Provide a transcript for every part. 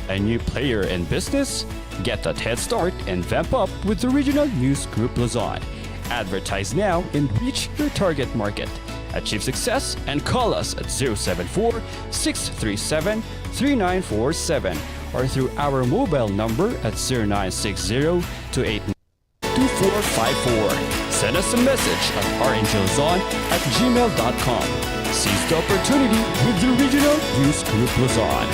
A new player in business? Get that head start and vamp up with the Regional News Group Luzon. Advertise now and reach your target market. Achieve success and call us at 074-637-3947 or through our mobile number at 0960-289-2454. Send us a message at rngluzon@gmail.com. Seize the opportunity with the Regional News Group Luzon.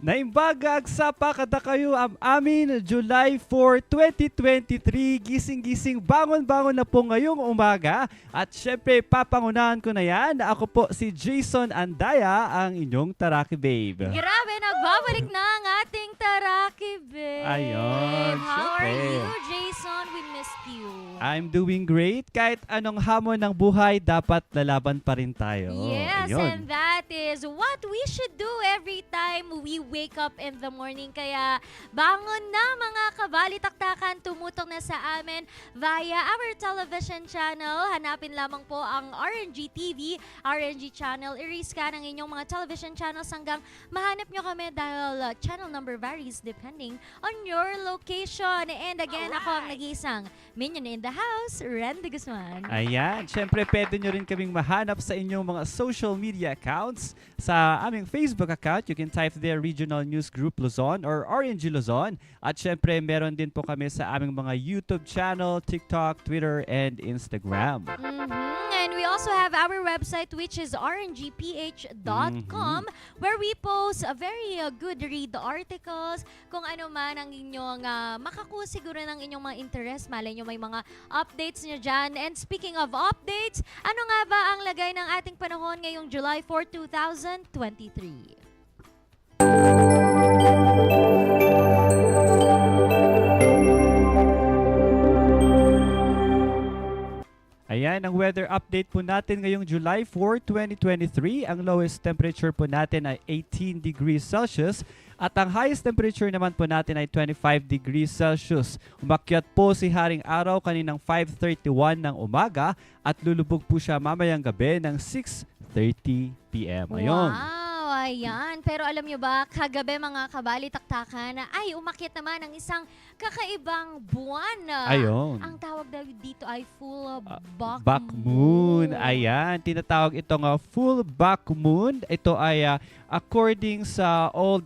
Naimbagag sa pakada kayo ang amin July 4, 2023. Gising-gising, bangon-bangon na po ngayong umaga. At syempre, papangunahan ko na yan. Ako po si Jason Andaya, ang inyong Taraki Babe. Grabe, nagbabalik na ang ating Taraki, babe. Ayun, How are syempre. you, Jason? We missed you. I'm doing great. Kahit anong hamon ng buhay, dapat lalaban pa rin tayo. Yes, Ayun. and that is what we should do every time we wake up in the morning. Kaya bangon na mga kabalitaktakan, tumutok na sa amin via our television channel. Hanapin lamang po ang RNG TV, RNG channel. I-rescan ang inyong mga television channels hanggang mahanap nyo kami dahil channel number varies depending on your location. And again, ako ang nag-iisang minion in the house, Randy Guzman. Ayan, syempre pwede nyo rin kaming mahanap sa inyong mga social media accounts. Sa aming Facebook account, you can type there Regional News Group Luzon or RNG Luzon. At syempre meron din po kami sa aming mga YouTube channel, TikTok, Twitter, and Instagram. And we also have our website which is rngph.com where we post a very good read articles kung ano man ang inyong makakuha siguro ng inyong mga interest. Malay nyo may mga updates nyo dyan. And speaking of updates, ano nga ba ang lagay ng ating panahon ngayong July 4, 2023? Ayan, ang weather update po natin ngayong July 4, 2023. Ang lowest temperature po natin ay 18 degrees Celsius at ang highest temperature naman po natin ay 25 degrees Celsius. Umakyat po si Haring Araw kaninang 5:31 ng umaga at lulubog po siya mamayang gabi ng 6:30 p.m. Ayun. Wow, ayan. Pero alam nyo ba, kagabi mga kabalitaktakan, ay umakyat naman ang isang kakaibang buwan. Ayun. Ang tawag daw dito ay full Back moon. Ayan, tinatawag itong full back moon. Ito ay according sa Old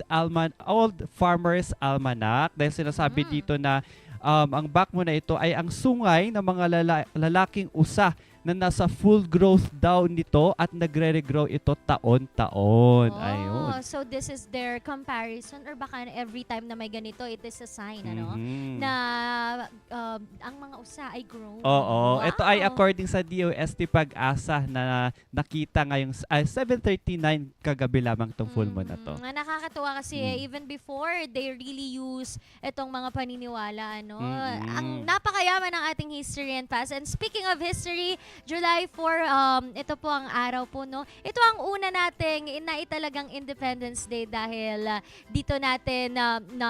Farmer's Almanac. Dahil sinasabi dito na ang back moon na ito ay ang sungay ng mga lalaking usa na nasa full growth daw nito at nagre-regrow ito taon-taon. Ayun. So this is their comparison or baka every time na may ganito, it is a sign, ano? Mhm. Na ang mga usa ay grown. Oo. Wow. Ito ay according sa DOST Pag-asa na nakita ngayong 7:39 kagabi lamang tong full moon na to. Nakakatuwa kasi even before, they really use itong mga paniniwala, ano? Ang napakayaman ng ating history and past. And speaking of history, July 4, ito po ang araw po, no? Ito ang una nating naitalagang Independence Day dahil dito natin na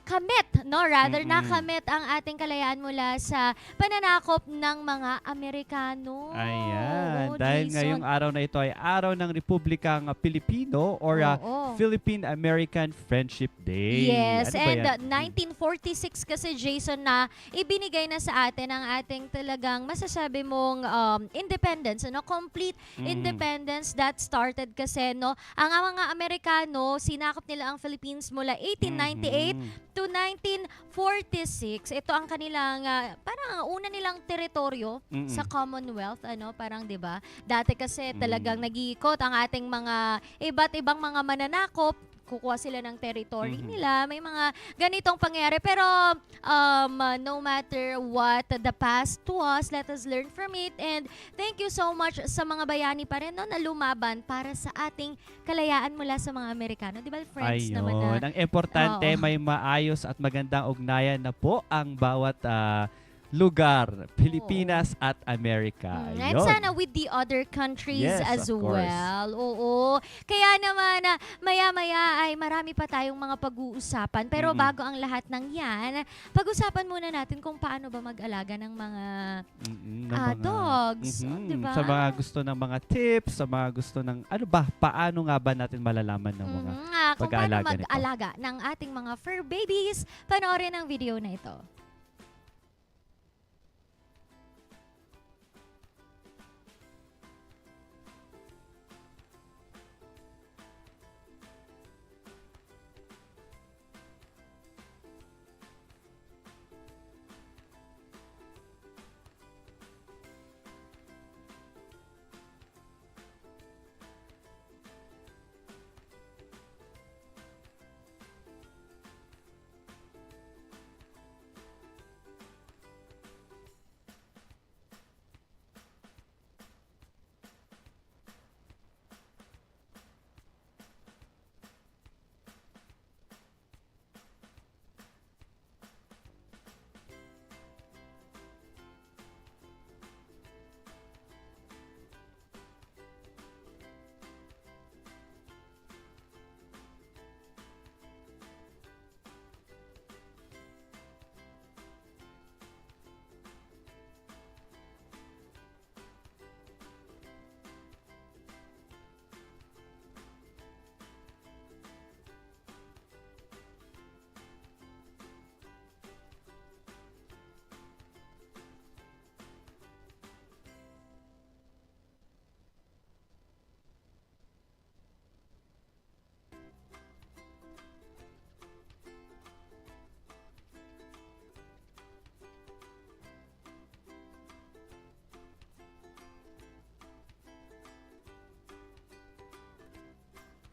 kamit, no? Rather, nakamit ang ating kalayaan mula sa pananakop ng mga Amerikano. Ayan. Oo, Dahil Jason. ngayong araw na ito ay araw ng Republikang Pilipino or Oo. Philippine-American Friendship Day. Yes, Ano ba and yan? 1946 kasi, Jason, na ibinigay na sa atin ang ating talagang masasabi mong independence, no? Complete independence that started kasi, no? Ang mga Amerikano, sinakop nila ang Philippines mula 1898 to 1946. Ito ang kanilang parang ang una nilang teritoryo sa Commonwealth, ano, parang 'di ba? Dati kasi talagang nag-iikot ang ating mga iba't ibang mga mananakop kukuha sila ng territory nila. May mga ganitong pangyayari. Pero no matter what the past to us, let us learn from it. And thank you so much sa mga bayani pa rin no, na lumaban para sa ating kalayaan mula sa mga Amerikano. Di ba, friends naman na? Ayun. Ang importante, Oo. may maayos at magandang ugnayan na po ang bawat lugar, Pilipinas at Amerika. And Ayun. sana with the other countries Yes, as of course. well. Oo. Kaya naman, maya-maya ay marami pa tayong mga pag-uusapan. Pero bago ang lahat ng yan, pag-usapan muna natin kung paano ba mag-alaga ng mga Ng mga- dogs. Mhm. Diba? Sa mga gusto ng mga tips, sa mga gusto ng, ano ba, paano nga ba natin malalaman ng mga Kung paano pag-aalaga nito. mag-alaga ng ating mga fur babies, panoorin ang video na ito.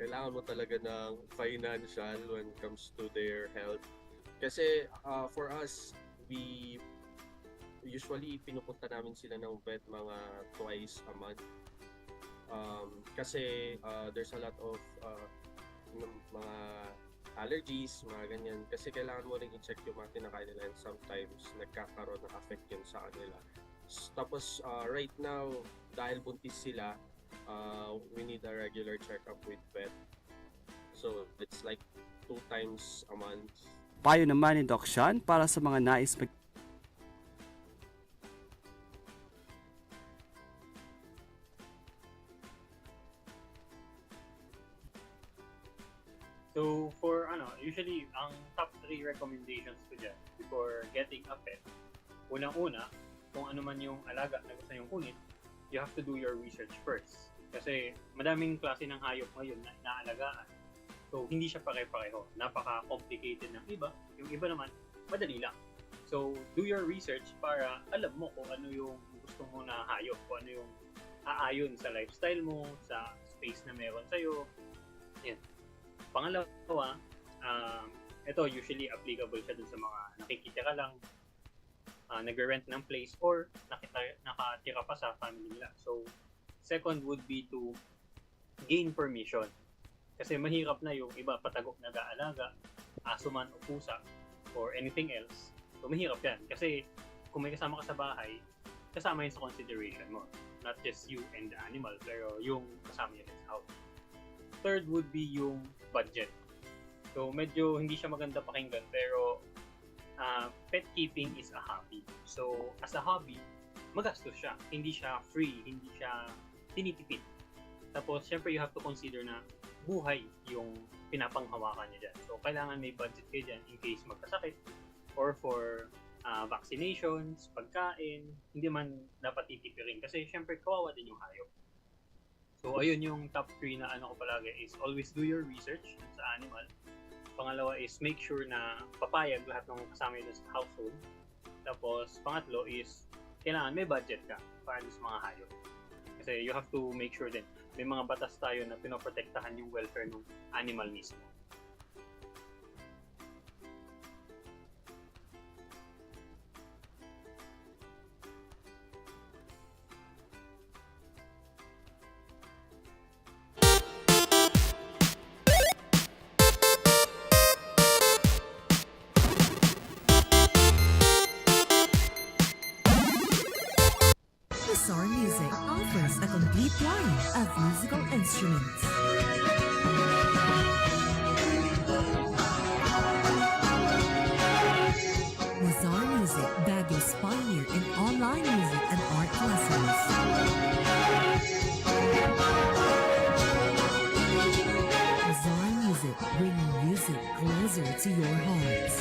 Kailangan mo talaga ng financial when it comes to their health. Kasi for us, we usually pinupunta namin sila ng vet mga twice a month. Kasi there's a lot of mga allergies, mga ganyan. Kasi kailangan mo rin i-check yung mga kinakain nila and sometimes nagkakaroon ng effect yun sa kanila. Tapos right now, dahil buntis sila, we need a regular checkup with vet. So it's like 2 times a month. Payo naman ni Doc Sean para sa mga nais So for usually ang top 3 recommendations ko dyan before getting a pet, unang-una, kung ano man yung alaga na gusto nyong kunin, you have to do your research first. Kasi madaming klase ng hayop ngayon na inaalagaan. So hindi siya pare-pareho. Napaka-complicated ng iba. Yung iba naman, madali lang. So do your research para alam mo kung ano yung gusto mo na hayop, kung ano yung aayon sa lifestyle mo, sa space na meron sa'yo. Yan. Pangalawa, ito usually applicable siya dun sa mga nakikitira lang, nag-rent ng place or nakatira pa sa family nila. So, second would be to gain permission. Kasi mahirap na yung iba patagok nag-aalaga, aso man o pusa, or anything else. So, mahirap yan. Kasi kung may kasama ka sa bahay, kasama yun sa consideration mo. Not just you and the animal, pero yung kasama niya sa house. Third would be yung budget. So, medyo hindi siya maganda pakinggan, pero pet keeping is a hobby. So, as a hobby, magastos siya. Hindi siya free, hindi siya tinitipid. Tapos, syempre, you have to consider na buhay yung pinapanghawakan niya dyan. So, kailangan may budget kayo dyan in case magkasakit or for vaccinations, pagkain, hindi man dapat titipirin kasi syempre kawawa din yung hayop. So, ayun yung top 3 na ko palagi is always do your research sa animal. Pangalawa is make sure na papayag lahat ng kasama nyo sa household. Tapos, pangatlo is kailangan may budget ka para sa mga hayop. Kasi you have to make sure din may mga batas tayo na pinoprotektahan yung welfare ng animal mismo. of musical instruments. Lazar Music, Baguio's pioneer in online music and art lessons. Lazar Music, bringing music closer to your hearts.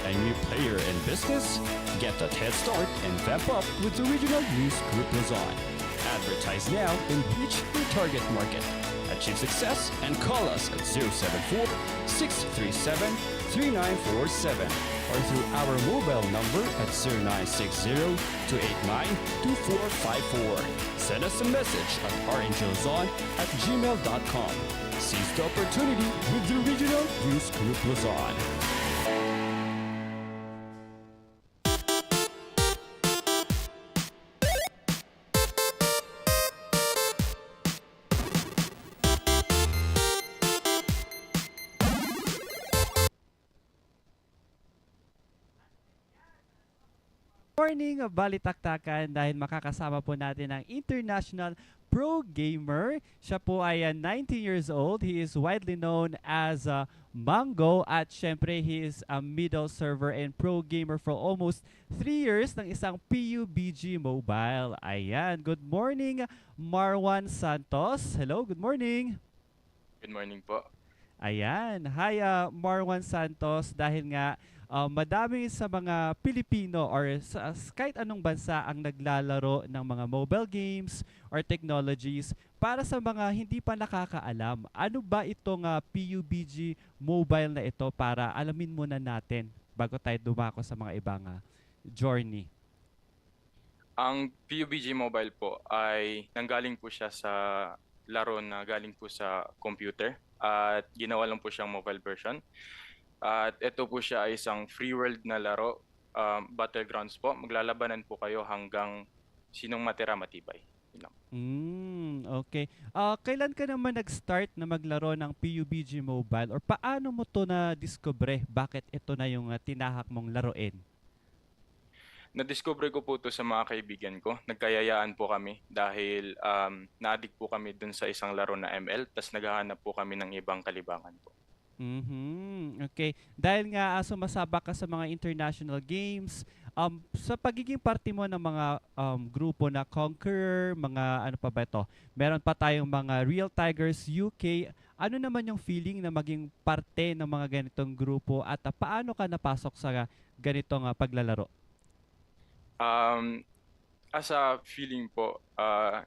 A new player in business? Get that head start and vamp up with the Regional News Group Luzon. Advertise now and reach your target market. Achieve success and call us at 074-637-3947 or through our mobile number at 0960-289-2454. Send us a message at rngluzon@gmail.com. Seize the opportunity with the Regional News Group Luzon. Morning, balitaktakan dahil makakasama po natin ang international pro gamer. Siya po ay 19 years old. He is widely known as Mango at syempre he is a middle server and pro gamer for almost 3 years ng isang PUBG Mobile. Ayan, good morning Marwan Santos. Hello, good morning. Good morning po. Ayan. Hi, Marwan Santos. Dahil nga madami sa mga Pilipino or kahit anong bansa ang naglalaro ng mga mobile games or technologies. Para sa mga hindi pa nakakaalam, ano ba itong PUBG Mobile na ito para alamin muna natin bago tayo dumako sa mga ibang journey? Ang PUBG Mobile po ay nanggaling po siya sa laro na galing po sa computer at ginawa lang po siyang mobile version. At ito po siya ay isang free world na laro, battlegrounds po. Maglalabanan po kayo hanggang sinong matira matibay. Yun lang. Okay. Kailan ka naman nag-start na maglaro ng PUBG Mobile or paano mo to na-discover? Bakit ito na yung tinahak mong laruin? Na-discover ko po ito sa mga kaibigan ko. Nagkayayaan po kami dahil na-addict po kami dun sa isang laro na ML, tas naghahanap po kami ng ibang kalibangan po. Okay. Dahil nga sumasabak ka sa mga international games, sa pagiging parte mo ng mga grupo na Conqueror, mga ano pa ba ito? Meron pa tayong mga Real Tigers UK. Ano naman yung feeling na maging parte ng mga ganitong grupo at paano ka napasok sa ganitong paglalaro? As a feeling po,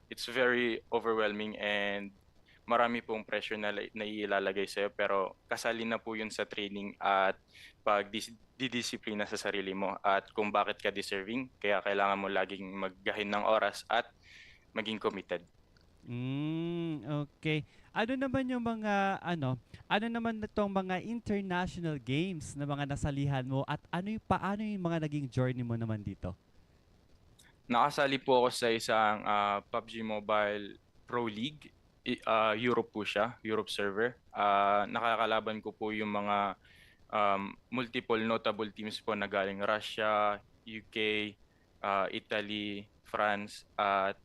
it's very overwhelming and marami pong pressure na naiilalagay sa'yo pero kasali na po yun sa training at didisiplina sa sarili mo at kung bakit ka deserving kaya kailangan mo laging maggahin ng oras at maging committed. Okay. Ano naman yung mga ano naman itong mga international games na mga nasalihan mo at paano yung mga naging journey mo naman dito? Nakasali po ako sa isang PUBG Mobile Pro League. Europe po siya, Europe server. Nakakalaban ko po yung mga multiple notable teams po na galing Russia, UK, Italy, France at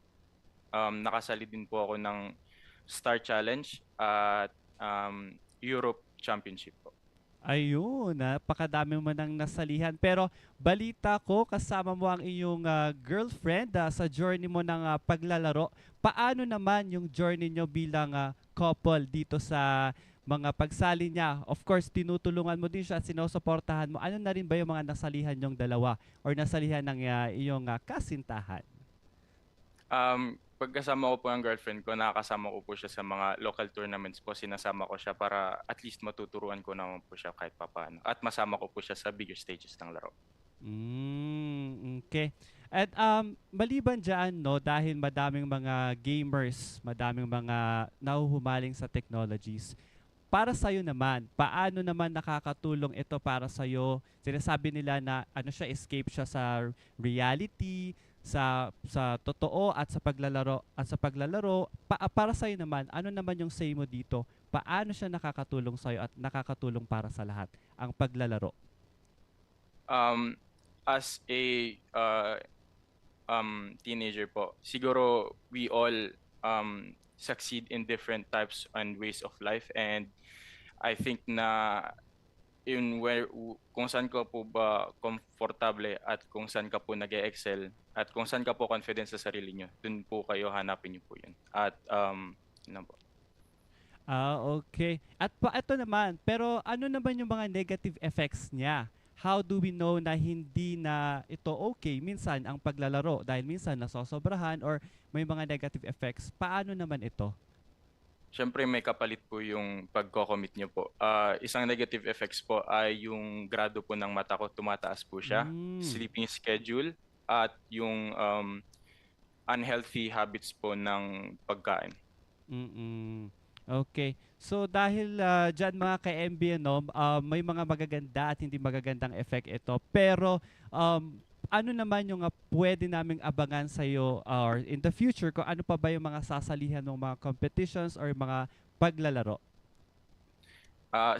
nakasali din po ako ng Star Challenge at Europe Championship po. Ayun, napakadami mo nang nasalihan. Pero balita ko, kasama mo ang iyong girlfriend sa journey mo ng paglalaro. Paano naman yung journey nyo bilang couple dito sa mga pagsali niya? Of course, tinutulungan mo din siya at sinusuportahan mo. Ano na rin ba yung mga nasalihan yung dalawa or nasalihan ng iyong kasintahan? Pagkasama ko po ang girlfriend ko, nakakasama ko po siya sa mga local tournaments po. Sinasama ko siya para at least matuturuan ko naman po siya kahit papaano. At masama ko po siya sa bigger stages ng laro. Okay. At maliban dyan, no, dahil madaming mga gamers, madaming mga nahuhumaling sa technologies, para sa'yo naman, paano naman nakakatulong ito para sa'yo? Sinasabi nila na ano siya, escape siya sa reality, sa totoo at sa paglalaro. Para sa'yo naman, ano naman yung say mo dito? Paano siya nakakatulong sa'yo at nakakatulong para sa lahat ang paglalaro? As a teenager po, siguro we all succeed in different types and ways of life, and I think na kung saan ka po ba komportable at kung saan ka po nag-excel at kung saan ka po confident sa sarili nyo, dun po kayo, hanapin nyo po yun. At yun lang po. Okay. At ito naman, pero ano naman yung mga negative effects niya? How do we know na hindi na ito okay minsan ang paglalaro dahil minsan nasosobrahan or may mga negative effects? Paano naman ito? Siyempre may kapalit po yung pagko-commit nyo po. Isang negative effects po ay yung grado po ng mata ko, tumataas po siya, sleeping schedule, at yung unhealthy habits po ng pagkain. Okay. So dahil dyan mga ka-MB, no, may mga magaganda at hindi magagandang effect ito. Pero ano naman yung pwede naming abangan sa'yo or in the future kung ano pa ba yung mga sasalihan ng mga competitions or mga paglalaro?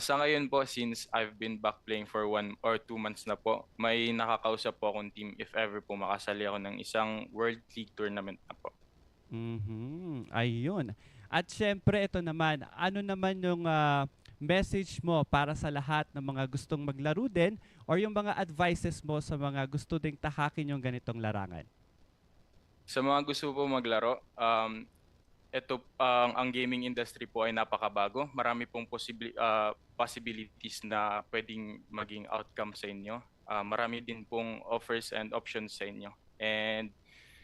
Sa ngayon po, since I've been back playing for 1 or 2 months na po, may nakakausap po akong team if ever po makasali ako ng isang World League tournament na po. Ayun. At syempre ito naman, ano naman yung message mo para sa lahat ng mga gustong maglaro din or yung mga advices mo sa mga gusto ding tahakin yung ganitong larangan? Sa mga gusto po maglaro, ang gaming industry po ay napakabago. Marami pong possibilities na pwedeng maging outcome sa inyo. Marami din pong offers and options sa inyo. And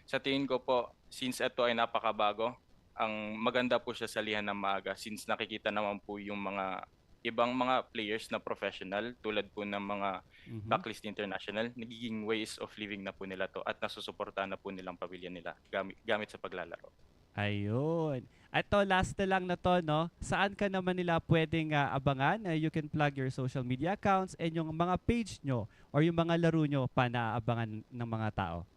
sa tingin ko po, since ito ay napakabago, ang maganda po siya salihan ng maaga since nakikita naman po yung mga ibang mga players na professional tulad po ng mga Backlist International, nagiging ways of living na po nila to at nasusuportahan na po nilang pamilya nila gamit sa paglalaro. Ayun. At to, last na lang na to, no? Saan ka naman nila pwedeng abangan? You can plug your social media accounts and yung mga page nyo or yung mga laro nyo pa naaabangan ng mga tao.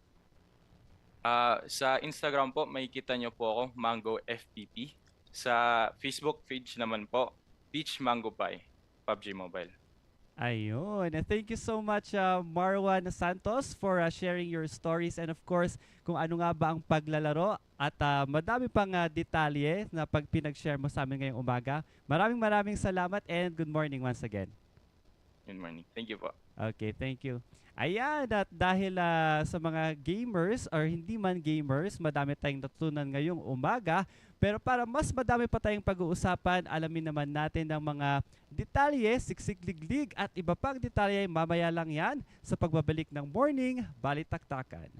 Sa Instagram po, makikita nyo po ako, Mango FPP. Sa Facebook page naman po, Beach Mango Pie, PUBG Mobile. Ayun. Thank you so much, Marwan Santos, for sharing your stories and of course, kung ano nga ba ang paglalaro at madami pang detalye na pag pinag-share mo sa amin ngayong umaga. Maraming salamat and good morning once again. Good morning. Thank you po. Okay, thank you. Ayan, at dahil sa mga gamers or hindi man gamers, madami tayong natutunan ngayong umaga. Pero para mas madami pa tayong pag-uusapan, alamin naman natin ang mga detalye, siksik-liglig at iba pang detalye mamaya lang yan sa pagbabalik ng Morning Balitaktakan.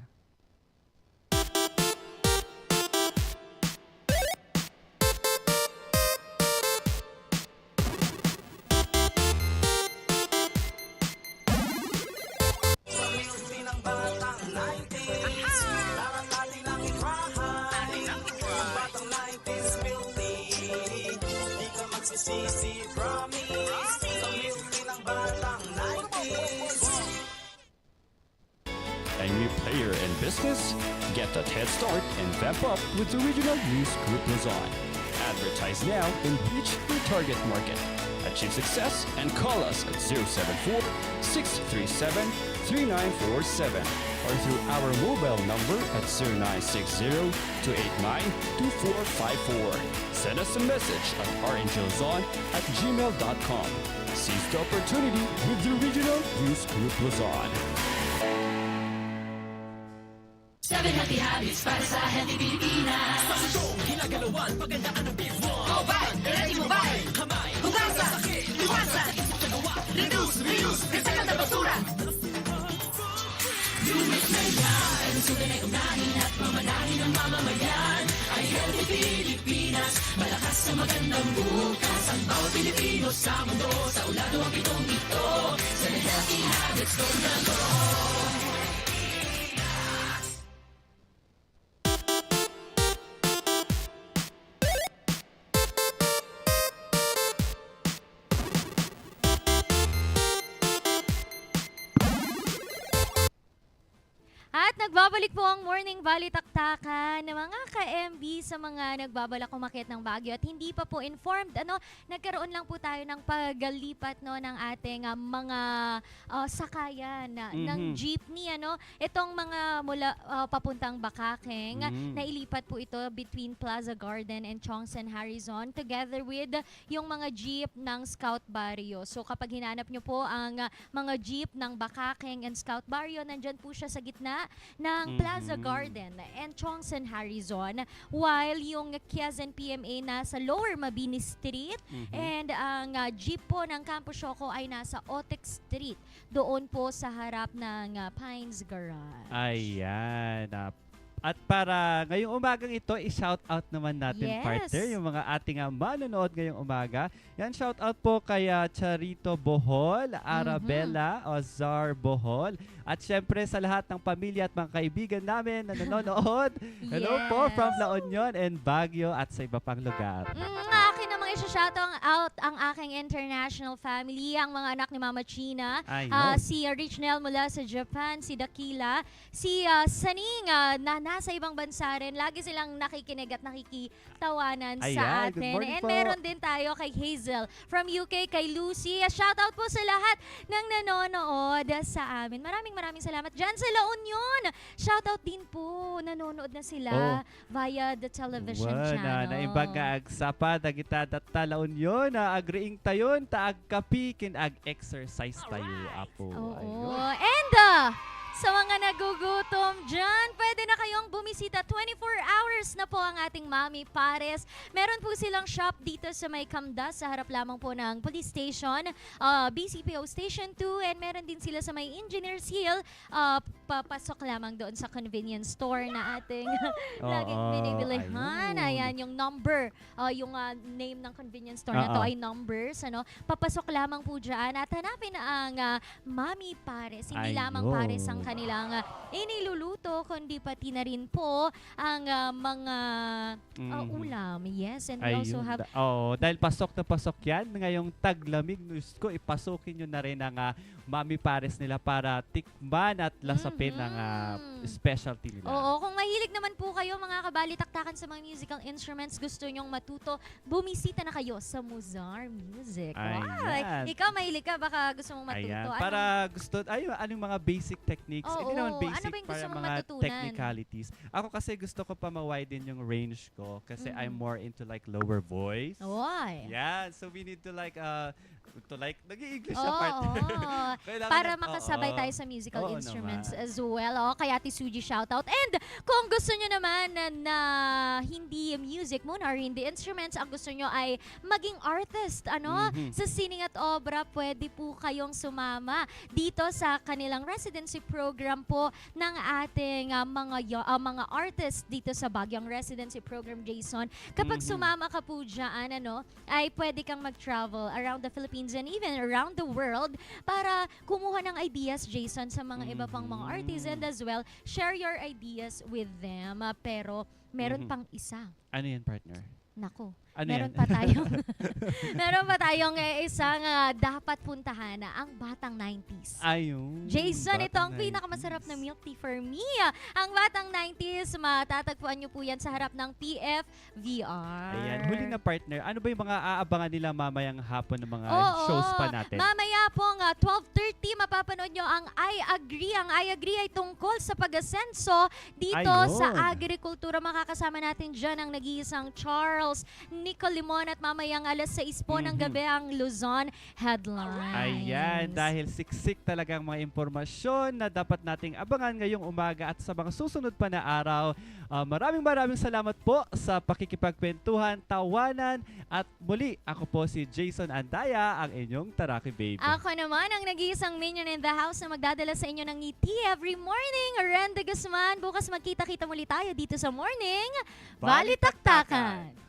A new player in business? Get that head start and vamp up with the Regional News Group Luzon. Advertise now and reach your target market. Achieve success and call us at 074-637-3947 or through our mobile number at 0960-289-2454. Send us a message at rngluzon@gmail.com. Seize the opportunity with the Regional News Group Luzon. 7 healthy habits para sa healthy Pilipinas. Ginagalawan, pagandaan ng beef wall. Go back, ready mobile. Kamay, hugasan, iwasan. Reduce, reuse, recycle na basura. Lumis na yan. Sugan ay unahin at mamanahin ng mamamayan. Ay healthy Pilipinas. Malakas sa magandang bukas. Ang bawat Pilipino sa mundo. Sa ulado ang pitong ito. 7 healthy habits, go na go. At nagbabalik po ang Morning Balitaktakan ng mga ka-MB sa mga nagbabalak umakyat ng Baguio at hindi pa po informed. Nagkaroon lang po tayo ng paglipat ng ating mga sakayan ng jeepney. Itong mga mula papuntang Bakakeng, nailipat po ito between Plaza Garden and Chongson Harrison together with yung mga jeep ng Scout Barrio. So kapag hinanap nyo po ang mga jeep ng Bakakeng and Scout Barrio, nandyan po siya sa gitna ng Plaza Garden and Chongson Harrison, while yung Quezon PMA nasa Lower Mabini Street and ang jeep po ng Campo Choco ay nasa Otex Street, doon po sa harap ng Pines Garage. Ayan. At para ngayong umagang ito, i-shout out naman natin, Yes. partner, yung mga ating manonood ngayong umaga. Yan, shout out po kay Charito Bohol, Arabella Ozar Bohol, at syempre sa lahat ng pamilya at mga kaibigan namin na nanonood. Hello po from La Union and Baguio at sa iba pang lugar. Akin namang isa-shout out ang aking international family, ang mga anak ni Mama China, Ayun. si Richnel mula sa Japan, si Dakila, si Saning na nasa ibang bansa rin. Lagi silang nakikinig at nakikitawanan sa Ayan, good atin. morning And po. meron din tayo kay Hazel from UK, kay Lucy. Shout out po sa lahat ng nanonood sa amin. Maraming salamat dyan sa La Union. Shout out din po. Nanonood na sila via the television channel. Na imbag nga agsapa, dagita datalaon yun, agreeing tayon, taag kapikin, ag exercise tayo, apo. Oo. Ayun. And sa mga nagugutom dyan, pwede na kayong bumisita. 24 hours na po ang ating Mami Pares. Meron po silang shop dito sa may Kamda, sa harap lamang po ng police station, BCPO Station 2, and meron din sila sa may Engineers Hill. Papasok lamang doon sa convenience store na ating laging binibilihan. ayun. Ayan, yung number, yung name ng convenience store na to ay Numbers. Papasok lamang po dyan at hanapin ang Mami Pares. Hindi lamang Ayun. Pares ang kanilang iniluluto, kundi pati na rin po ang mga ulam. Yes, and we also have... Dahil pasok na pasok yan, ngayong taglamig, news ko, ipasukin nyo na rin ang Mami Pares nila para tikman at lasapin ang specialty nila. Oo, kung mahilig naman po kayo mga kabalitaktakan sa mga musical instruments, gusto nyong matuto, bumisita na kayo sa Muzar Music. Ayan. Ikaw mahilig ka, baka gusto mong matuto. Ayan. Anong- Para gusto, anong mga basic techniques. Oo, Hindi naman ano basic, ba yung gusto para mong mga matutunan? technicalities. Ako kasi gusto ko pa ma-widen yung range ko kasi I'm more into like lower voice. Oy. Yeah, so we need to nag-i-English siya Oo, part. oo. Kailangan Para nag- makasabay oo. tayo sa musical Oo instruments naman. as well. Kaya Ate Suji, shoutout. And kung gusto nyo naman na hindi music muna or hindi instruments, ang gusto nyo ay maging artist, sa sining at obra, pwede po kayong sumama dito sa kanilang residency program po ng ating mga artists dito sa Baguio, ang residency program, Jason. Kapag sumama ka po dyan, ay pwede kang mag-travel around the Philippines and even around the world para kumuha ng ideas, Jason, sa mga iba pang mga artists, and as well, share your ideas with them. Pero meron pang isa. Ano yan, partner? Nako. Ano Meron yan? pa tayong meron pa tayong isang dapat puntahan na ang Batang 90s. Ayun. Jason, ito ang Batang pinakamasarap 90s. na milk tea for me. Ang Batang 90s, matatagpuan nyo po yan sa harap ng PFVR. Ayan, huli na partner. Ano ba yung mga aabangan nila mamayang hapon ng mga Oo, shows pa natin? Mamaya pong 12:30, mapapanood nyo ang I Agree. Ang I Agree ay tungkol sa pag-asenso dito Ayun. sa agrikultura. Makakasama natin dyan ang nag-iisang Charles Nicolimon at mamayang alas 6 po ng gabi ang Luzon Headlines. Ayan, dahil siksik talagang mga impormasyon na dapat nating abangan ngayong umaga at sa mga susunod pa na araw. Maraming salamat po sa pakikipagkwentuhan, tawanan at muli ako po si Jason Andaya, ang inyong Taraki Baby. Ako naman ang nag-iisang minion in the house na magdadala sa inyo ng ngiti every morning. Renda Guzman, bukas magkita-kita muli tayo dito sa Morning Balitaktakan.